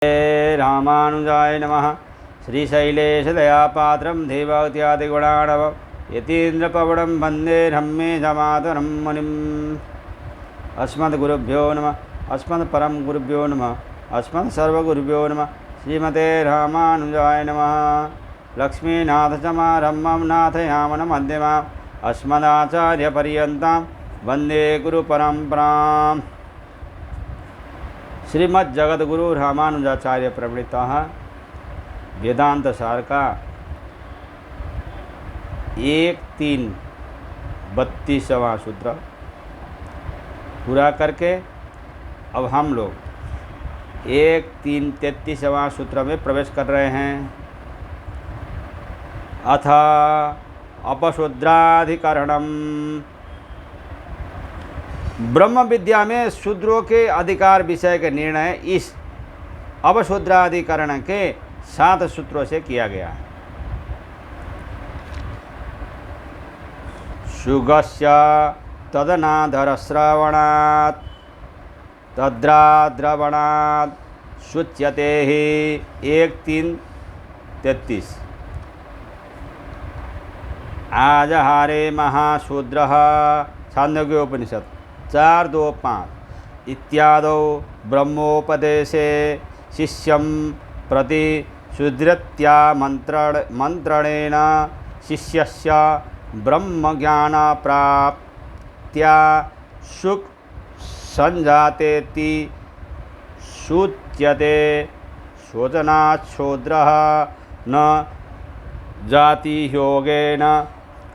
रामानुजाय नमः। श्रीशैलेशदयापात्रं देवभक्त्यादिगुणाणव यतीन्द्रपवनं वन्दे धम्मेधमातरं मुनिम्। अस्मद्गुरुभ्यो नमः। अस्मत्परम गुरुभ्यो नमः। अस्मत्सर्वगुरुभ्यो नमः। श्रीमते रामानुजाय नमः। लक्ष्मीनाथसमारम्भं नाथयामनमध्यमाम् अस्मदाचार्यपर्यन्तां वन्दे गुरुपरम्पराम्। श्रीमद् जगद्गुरु रामानुजाचार्य प्रणीतः वेदांत सार का 1-3-32वां सूत्र पूरा करके अब हम लोग 1-3-33वां सूत्र में प्रवेश कर रहे हैं। अथ अपशूद्राधिकरणम। ब्रह्म विद्या में शूद्रों के अधिकार विषय के निर्णय इस अवशूद्राधिकरण के 7 सूत्रों से किया गया है। शुगस्य तदनाधरश्रवणात् तद्राद्रवणात् शुच्यते ही 1-3-33। आजहारे महाशूद्रः छांदोग्योपनिषद 4-2-5 इत्यादौ ब्रह्मोपदेशे शिष्यं प्रति शूद्रत्या मंत्रणेन शिष्यस्य ब्रह्मज्ञानप्राप्त्या सुख संजातेति सूच्यते। शोचनाच्छूद्रः न जातियोगेन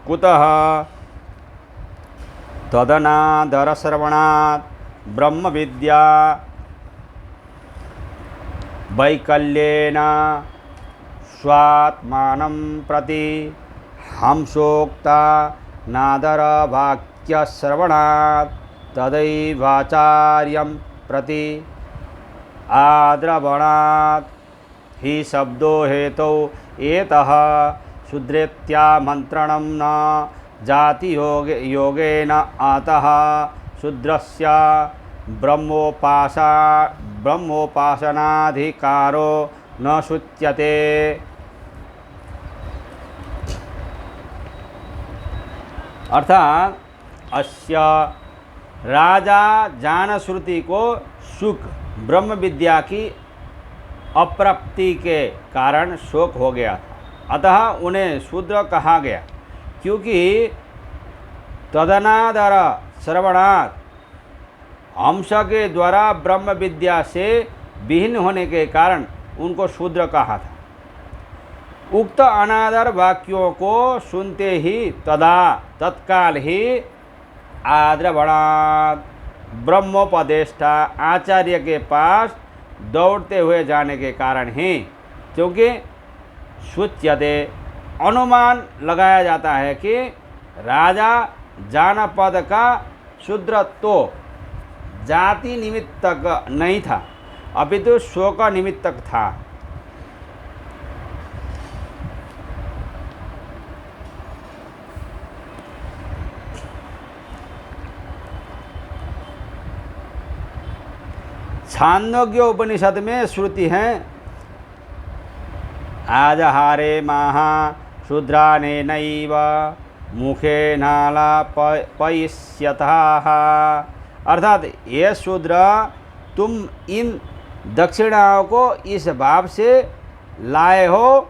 कुतः तदनादरश्रवणात् ब्रह्म विद्या वैकल्येन स्वात्मानं प्रति हंसोक्ता नादरवाक्यश्रवणात् तदैवाचार्यं प्रति आद्रवणात् हि शब्दो हेतौ एतः शूद्रेत्या मंत्रणं न जाति योगेन अतः शूद्रस्य ब्रह्मोपासनाधिकारो न शुच्यते। अर्थात अस्य राजा जानश्रुति को सुख ब्रह्म विद्या की अप्राप्ति के कारण शोक हो गया था, अतः उन्हें शूद्र कहा गया, क्योंकि तदनादर श्रवणात् अंश के द्वारा ब्रह्म विद्या से विहीन होने के कारण उनको शूद्र कहा था। उक्त अनादर वाक्यों को सुनते ही तत्काल ही आद्रवणात् ब्रह्मोपदेष्टा आचार्य के पास दौड़ते हुए जाने के कारण ही, क्योंकि शुच्यते अनुमान लगाया जाता है कि राजा जानपद का शूद्रत्व जाति निमित्तक नहीं था, अपितु शोक निमित्तक था। छांदोग्य उपनिषद में श्रुति है, आजहारे महा शूद्राने नैव मुखे नालापयिष्यथाः। अर्थात ये शूद्र तुम इन दक्षिणाओं को इस भाव से लाए हो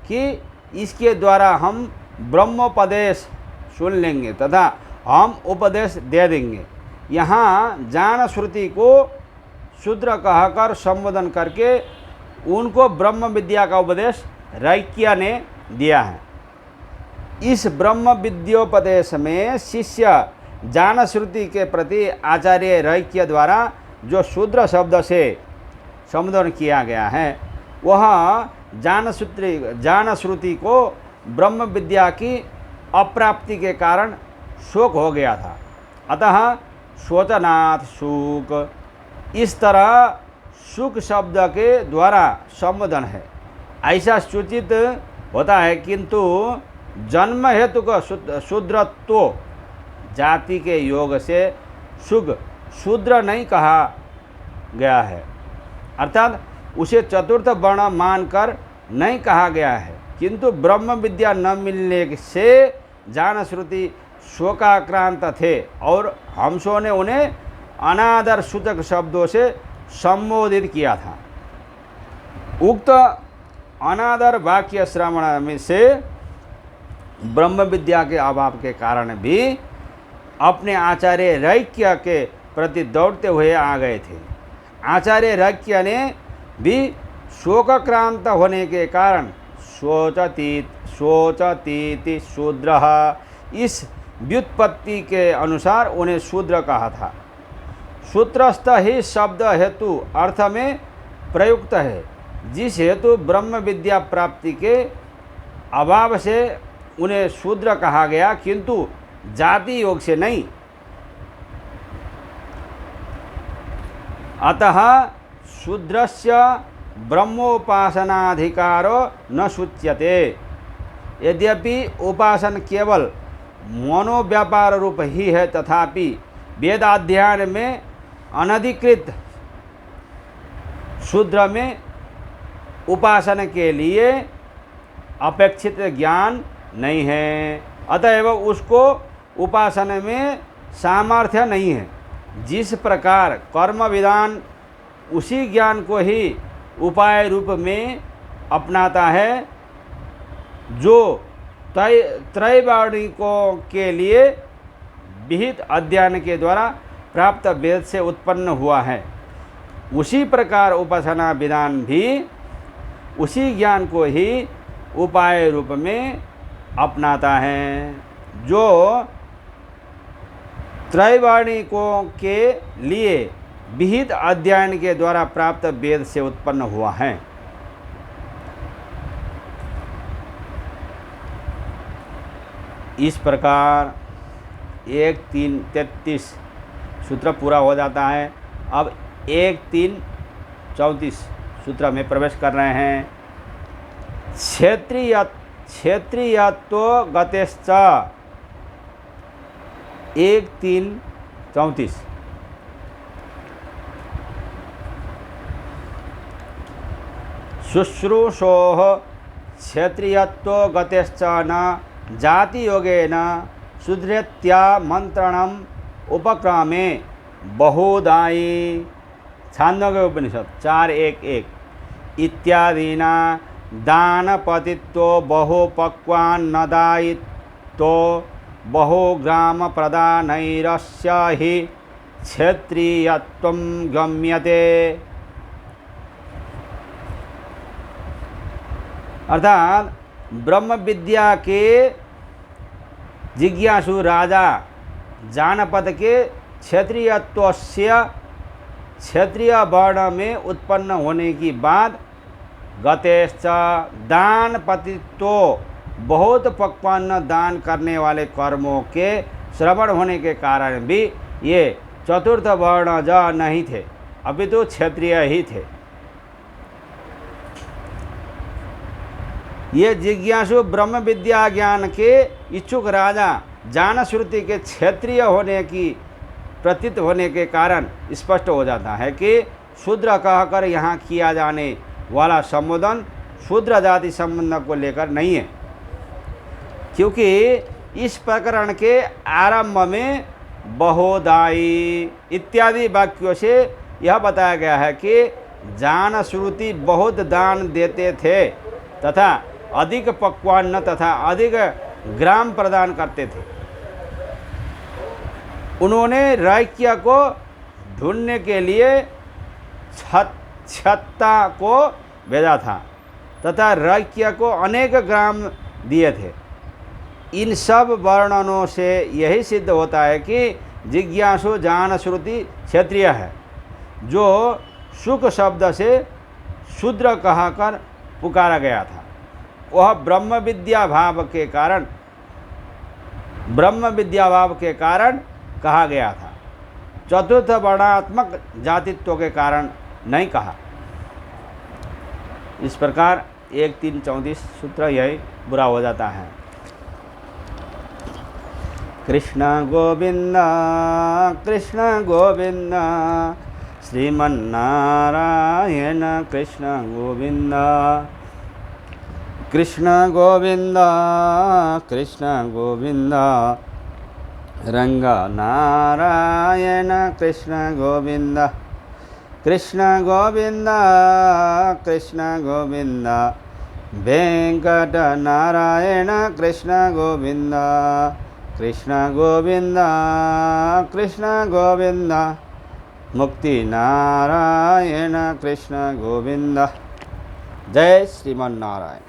कि इसके द्वारा हम ब्रह्मोपदेश सुन लेंगे तथा हम उपदेश दे देंगे। यहाँ जान श्रुति को शूद्र कहकर संबोधन करके उनको ब्रह्म विद्या का उपदेश रैक्य ने दिया है। इस ब्रह्म विद्योपदेश में शिष्य जान श्रुति के प्रति आचार्य रैक्य द्वारा जो शूद्र शब्द से संबोधन किया गया है, वह जान श्रुति को ब्रह्म विद्या की अप्राप्ति के कारण शोक हो गया था, अतः शोचनाथ सुख, इस तरह सुख शब्द के द्वारा संबोधन है ऐसा सूचित होता है। किंतु जन्म हेतु का शूद्रत्व जाति के योग से शूद्र नहीं कहा गया है। अर्थात उसे चतुर्थ वर्ण मानकर नहीं कहा गया है, किंतु ब्रह्म विद्या न मिलने से जान श्रुति शोकाक्रांत थे और हंसों ने उन्हें अनादर सूचक शब्दों से संबोधित किया था। उक्त अनादर वाक्य श्रवण में से ब्रह्म विद्या के अभाव के कारण भी अपने आचार्य रैक्य के प्रति दौड़ते हुए आ गए थे। आचार्य रैक्य ने भी शोकक्रांत होने के कारण शोचतीति शूद्रः इस व्युत्पत्ति के अनुसार उन्हें शूद्र कहा था। सूत्रस्थ ही शब्द हेतु अर्थ में प्रयुक्त है, जिस हेतु ब्रह्म विद्या प्राप्ति के अभाव से उन्हें शूद्र कहा गया, किंतु जाति योग से नहीं। अतः शूद्रस्य ब्रह्मोपासनाधिकारो न सूच्यते। यद्यपि उपासन केवल मनोव्यापार रूप ही है, तथापि वेदाध्ययन में अनधिकृत शूद्र में उपासना के लिए अपेक्षित ज्ञान नहीं है, अतएव उसको उपासना में सामर्थ्य नहीं है। जिस प्रकार कर्म विधान उसी ज्ञान को ही उपाय रूप में अपनाता है जो त्रैवाणिकों के लिए विहित अध्ययन के द्वारा प्राप्त वेद से उत्पन्न हुआ है, उसी प्रकार उपासना विधान भी उसी ज्ञान को ही उपाय रूप में अपनाता है जो त्रैवाणिकों के लिए विहित अध्ययन के द्वारा प्राप्त वेद से उत्पन्न हुआ है। इस प्रकार 1-3-33 सूत्र पूरा हो जाता है। अब 1-3-34 सूत्र में प्रवेश कर रहे हैं। क्षेत्रीयत्व गतेश्च 1-3-34 शुश्रूषोः क्षेत्रीयत्व गतेश्च न जाति योगेन सुधृत्या मंत्रणम उपक्रमे बहुदायी छांदोग्य उपनिषद 4:1-1 इत्यादिना दानपतित्व बहुपक्वान्नदायित्व बहुग्राम प्रदानैरस्य हि क्षेत्रीयत्वं गम्यते। अर्थात ब्रह्म विद्या के जिज्ञासु राजा जानपद के क्षेत्रीय वर्ण में उत्पन्न होने की बात गतेश्च दान पतित्व बहुत पक्वान दान करने वाले कर्मों के श्रवण होने के कारण भी ये चतुर्थ वर्णज नहीं थे, अपितु क्षेत्रीय ही थे। ये जिज्ञासु ब्रह्म विद्या ज्ञान के इच्छुक राजा जान श्रुति के क्षेत्रीय होने की प्रतीत होने के कारण स्पष्ट हो जाता है कि शूद्र कहकर यहाँ किया जाने वाला संबोधन शूद्र जाति संबंध को लेकर नहीं है, क्योंकि इस प्रकरण के आरंभ में बहुदायी इत्यादि वाक्यों से यह बताया गया है कि जान श्रुति बहुत दान देते थे तथा अधिक पक्वान्न तथा अधिक ग्राम प्रदान करते थे। उन्होंने रैक्य को ढूंढने के लिए छत्ता को भेजा था तथा रैक्य को अनेक ग्राम दिए थे। इन सब वर्णनों से यही सिद्ध होता है कि जिज्ञासु जान श्रुति क्षेत्रीय है, जो सुख शब्द से शूद्र कहकर पुकारा गया था। वह ब्रह्म विद्या भाव के कारण कहा गया था, चतुर्थ वर्णात्मक जातित्व के कारण नहीं कहा। इस प्रकार 1-3-34 सूत्र यही बुरा हो जाता है। कृष्ण गोविंद श्रीमन्नारायण कृष्ण गोविंद कृष्ण गोविंद कृष्ण गोविंद रंगनारायण कृष्ण गोविंद कृष्ण गोविंद कृष्ण गोविंद वेंकट नारायण कृष्ण गोविंद कृष्ण गोविंद कृष्ण गोविंद मुक्ति नारायण कृष्ण गोविंद। जय श्रीमन्नारायण।